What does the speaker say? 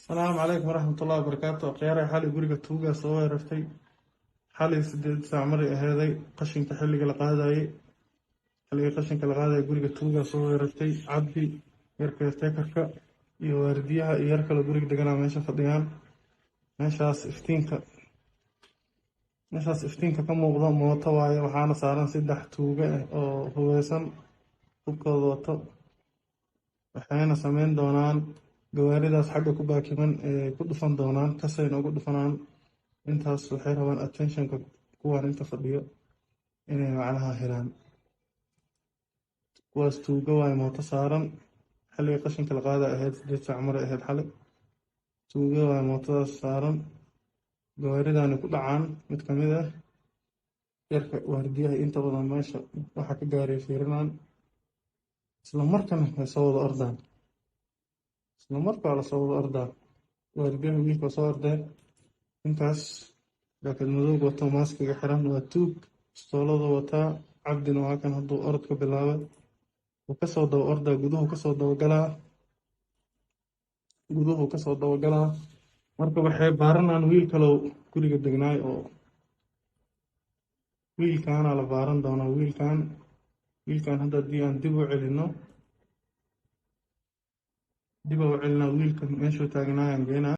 السلام عليكم ورحمة الله وبركاته. أخياري حالي guriga tuugaa soo weerartay xalay 8 saac maray ahaaday qashinka xilliga la qaadayay qashinka la qaadayay guriga tuugaa soo weerartay cabdi yarka tekarka iyo waardiyaha iyo yar kale guriga deganaa meesha fadhiyaan meeshaas iftiinka ka muuqda mooto waaye waxaana saaran 3 tuuga ah oo hubeysan hubkooda wato waxayna sameyn doonaan gawaaridaas xagga ku baakiman ku dhufan doonaan kasayna ugu dhufanaan intaas waxay rabaan attentionka kuwaan inta fadhiyo inay macnaha helaan kuwaas tuuga waaye mooto saaran xilliga qashinka la qaada ahayd 8 saac maray ahayd xalay tuuga waaye mootodaas saaran gawaaridaani ku dhacaan mid ka mid ah yarka waardiyaha inta badan meesha waxa ka gaaray fiirinaan isla markana way soo wada ordaan isla markaa la soo wada ordaa waardiyaha wiilka soo ordeen ninkaas jaakad madow wato maaskiga xiran waa tuug pistoolada wataa cabdina waa kan hadduu orod ka bilaabay wuu kasoo daba ordaa guduhu kasoo dabagalaa marka waxay baaranaan wiil kalow guriga degnaay oo wiilkaana la baaran doonaa wiilkan hadda haddii aan dib u celinaa wiilka meeshuu taagnaayaan geenaa